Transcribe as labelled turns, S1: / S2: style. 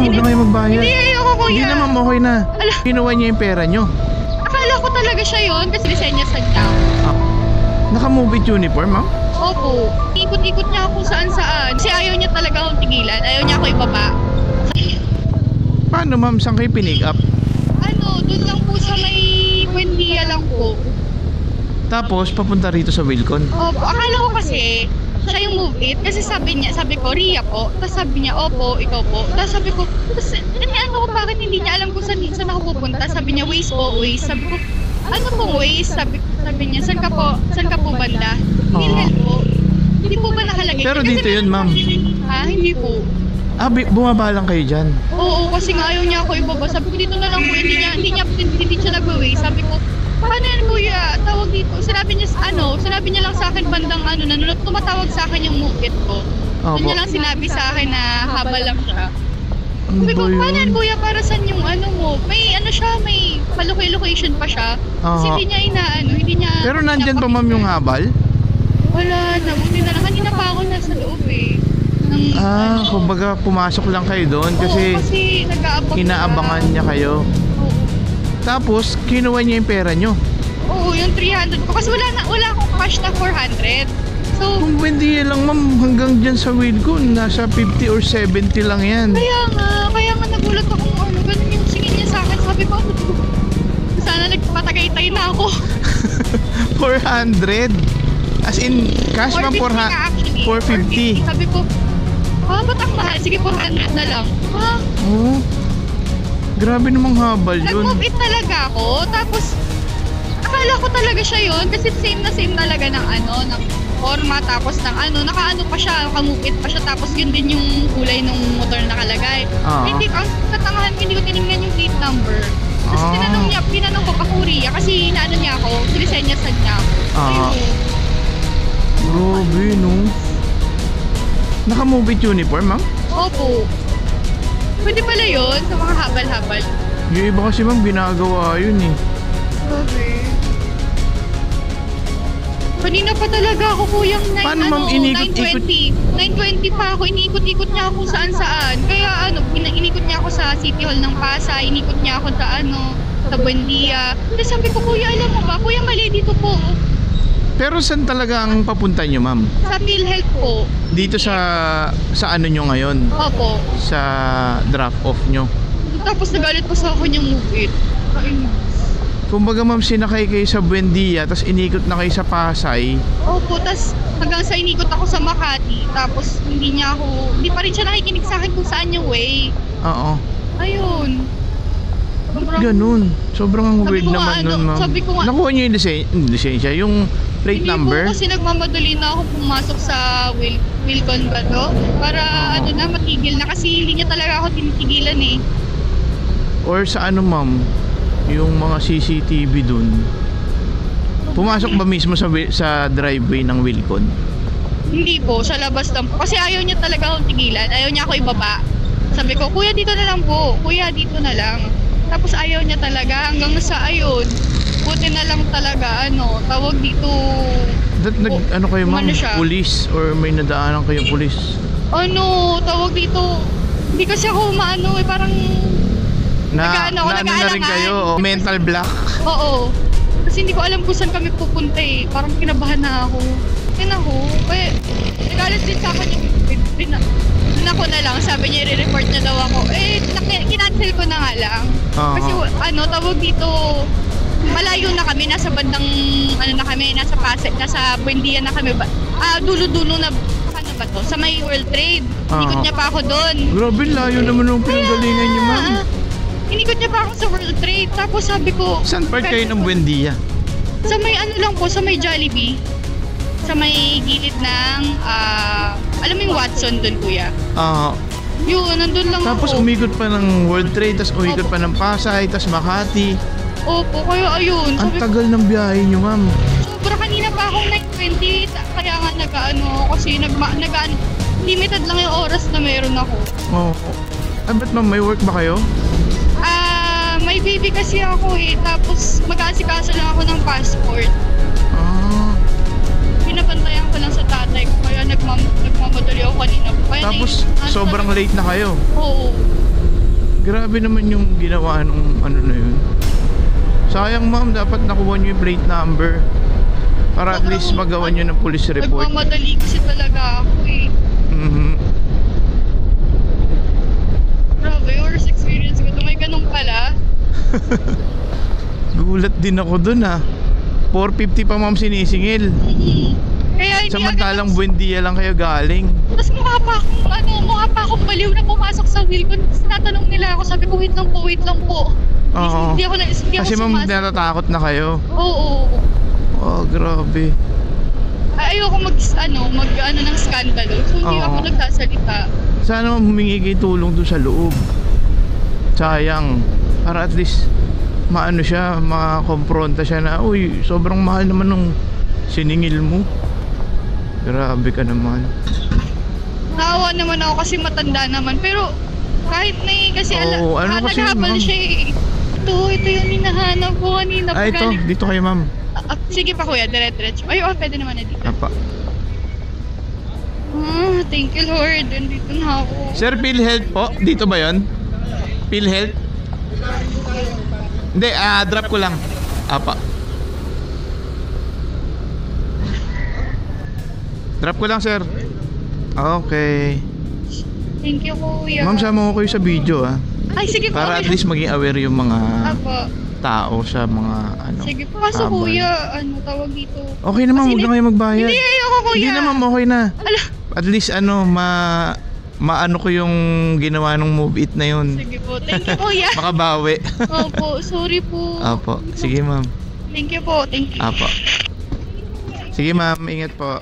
S1: huwag na kayo magbayad.
S2: Hindi, ayoko kuya.
S1: Hindi naman okay na. Kinuha niya yung pera nyo.
S2: Akala ko talaga siya yun kasi lisenyasan niya.
S1: Naka-movie uniform, ma'am?
S2: Opo. Ikot-ikot niya ako saan-saan. Kasi ayaw niya talaga akong tigilan. Ayaw niya ako ibaba.
S1: Paano, ma'am? Saan kayo pinick up?
S2: Ano, doon lang po sa may Buendia lang po.
S1: Tapos, papunta rito sa Wilcon.
S2: Opo, akala ko kasi siya yung move it. Kasi sabi ko, Ria po. Tapos sabi niya, opo, ikaw po. Tapos sabi ko, ano ko, bakit hindi niya alam kung saan ako pupunta? Sabi niya, Waze po, Waze. Sabi ko, ano pong Waze? Sabi niya, saan ka po banda? Hindi po. Hindi po ba nakalagay?
S1: Pero
S2: kasi
S1: dito yun, ma'am.
S2: Ha? Hindi po.
S1: Bumaba lang kayo dyan.
S2: Oo, kasi nga ayaw niya ako ibaba. Sabi ko, dito na lang po. Hindi siya nag-Waze. Sabi ko, paano yan kuya? Tawag dito. Sinabi niya lang sa akin bandang tumatawag sa akin yung mukit ko. Doon niya lang sinabi sa akin na habal lang siya. Sabi ko, paano yan kuya? Para saan yung mo? May may location pa siya. Kasi hindi niya
S1: Pero nandyan pa ma'am yung habal?
S2: Wala na, buti na lang. Kanina pa ako nasa loob eh.
S1: Kumbaga pumasok lang kayo doon kasi,
S2: kasi
S1: inaabangan niya kayo.
S2: Oo.
S1: Tapos, kinuha niya yung pera nyo.
S2: Oo, yung 300 ko. Kasi wala akong cash na 400. So,
S1: Kung hindi lang ma'am, hanggang dyan sa Wilcon, nasa 50 or 70 lang yan.
S2: kaya nga nagulat ako ganun yung singin niya sa akin. Sabi ko, sana nagpatagay-tay na ako.
S1: 400? As in, cash ma'am, 450.
S2: Sabi ko, ba't ang mahal? Sige, 400 na lang.
S1: Oh, grabe namang habal yun.
S2: Nag-move it talaga ako. Tapos, akala ko talaga siya yun. Kasi same na same talaga ng ng forma. Tapos naka-ano pa siya, naka-move it pa siya. Tapos yun din yung kulay ng motor na nakalagay. Hindi ko, ang katangahan ko, hindi ko tinignan yung plate number. Tapos tinanong ko pa Korea kasi inaano niya ako, silisenyasan niya ako.
S1: Grabe, no? Naka-move it uniform, ma'am?
S2: Opo. Pwede pala yun sa mga habal-habal.
S1: Yung iba kasi ma'am, ginagawa yun eh.
S2: Grabe. Kanina pa talaga ako kuyang 920 pa ako, iniikot-ikot niya ako saan-saan. Kaya inikot niya ako sa City Hall ng Pasay, inikot niya ako sa Buendia. Tapos sabi ko, kuya, alam mo ba, kuya, mali dito po.
S1: Pero saan talaga ang papunta nyo, ma'am?
S2: Sa PhilHealth po.
S1: Dito sa ano nyo ngayon?
S2: Opo.
S1: Sa drop-off nyo?
S2: Tapos nagalit pa sa akin yung move it.
S1: Kumbaga ma'am, sinakay kayo sa Buendia, tapos inikot na kayo sa Pasay.
S2: Opo, tapos hanggang sa inikot ako sa Makati. Tapos hindi pa rin siya nakikinig sa akin kung saan yung way.
S1: Oo.
S2: Ayun.
S1: Ganun. Sobrang weird naman nun, ma'am.
S2: Sabi ko nga,
S1: nakuha nyo yung lisensya, yung plate number?
S2: Hindi po kasi nagmamadali na ako pumasok sa Wilcon ba to? Para matigil na kasi hindi niya talaga ako tinitigilan eh.
S1: Or sa ma'am, yung mga CCTV dun, pumasok ba mismo sa driveway ng Wilcon?
S2: Hindi po, sa labas lang po. Kasi ayaw niya talaga akong tigilan, ayaw niya ako ibaba. Sabi ko, kuya dito na lang po, kuya dito na lang. Tapos ayaw niya talaga hanggang sa ayun. Buti na lang talaga tawag dito.
S1: Kayo ma'am, police or may nadaanan kayong police?
S2: Tawag dito. Hindi kasi ako parang
S1: nag-ano na rin kayo, mental block. Oo.
S2: Kasi hindi ko alam kung saan kami pupunta eh. Parang kinabahan na ako. Nagalit din sa akin yung ako na lang, sabi niya i-report niya daw ako. Kinancel ko na nga lang. Kasi tawag dito, malayo na kami, nasa bandang na kami, nasa Pasay, nasa Buendia na kami. Dulo-dulo na ba to? Sa may World Trade. Inikot niya pa ako doon.
S1: Grabe, layo naman ng pinagalingan niyo, ma'am.
S2: Inikot niya pa ako sa World Trade. Tapos sabi ko,
S1: saan part kayo ng Buendia?
S2: Sa may lang po, sa may Jollibee. Sa may gilid ng alam mo yung Watson doon, kuya? Yun, nandun lang
S1: tapos
S2: ako.
S1: Umikot pa ng World Trade, tapos umikot pa ng Pasay, tapos Makati.
S2: Opo, kaya ayun.
S1: Ang tagal ng biyahe nyo, ma'am.
S2: Sobra, kanina pa akong 9:20, kaya nga kasi limited lang yung oras na meron ako.
S1: Ba't ma'am, may work ba kayo?
S2: May baby kasi ako tapos mag-aasikaso lang ako ng passport. Pinapantayan ko lang sa tatay ko, kaya nagmamadali ako kanina.
S1: Tapos sobrang late na kayo?
S2: Oo.
S1: Grabe naman yung ginawa nung ano na yun. Sayang ma'am, dapat nakuha nyo yung plate number. Para at least magawa nyo ng police report.
S2: Nagmamadali kasi talaga ako eh.
S1: Mhm.
S2: Grabe, worst experience ko. May ganun pala.
S1: Gulat din ako dun ah. 450 pa ma'am sinisingil.
S2: Kaya hindi
S1: Samantalang Buendia lang kayo galing.
S2: Tapos mukha pa akong baliw na pumasok sa wheel ko. Tapos tinatanong nila ako, sabi ko wait lang po.
S1: Oo.
S2: Hindi ako
S1: Kasi ma'am,
S2: sumasok.
S1: natatakot na kayo.
S2: Oo.
S1: Oh, grabe.
S2: Ayoko mag ng skandalo. So hindi
S1: Oo.
S2: ako nagsasalita.
S1: Sana ma'am humingi kayo tulong doon sa loob. Sayang. Para at least maano siya, makakompronta siya na, uy, sobrang mahal naman nung siningil mo. Grabe ka naman.
S2: Naawa naman ako kasi matanda naman. Pero kahit na kasi
S1: Oo, ano kasi yun,
S2: naghahabol
S1: ma'am?
S2: siya eh. Ito yung hinahanap ko kanina.
S1: Ay, ito. Dito kayo ma'am.
S2: Sige pa kuya, dire-diretso. Ay, pwede naman na dito.
S1: Apa.
S2: Thank you Lord. Nandito na ako.
S1: Sir, PhilHealth po. Dito ba yon? PhilHealth? Hindi, drop ko lang. Apa. Drop ko lang, sir. Okay.
S2: Thank you kuya.
S1: Ma'am, sama ko kayo sa video ah.
S2: Ay, sige po.
S1: Para at least maging aware yung mga
S2: Apo.
S1: tao sa mga ano.
S2: Sige po. Kaso
S1: habol.
S2: kuya, tawag dito.
S1: Okay naman, huwag na kayo magbayad.
S2: Hindi, ayoko kuya.
S1: Hindi naman, okay na.
S2: Ala.
S1: At least maano ko yung ginawa ng Move It na yun.
S2: Sige po. Thank you kuya.
S1: Makabawi.
S2: Opo, sorry po.
S1: Apo. Sige ma'am.
S2: Thank you po. Thank you.
S1: Apo. Sige ma'am, ingat po.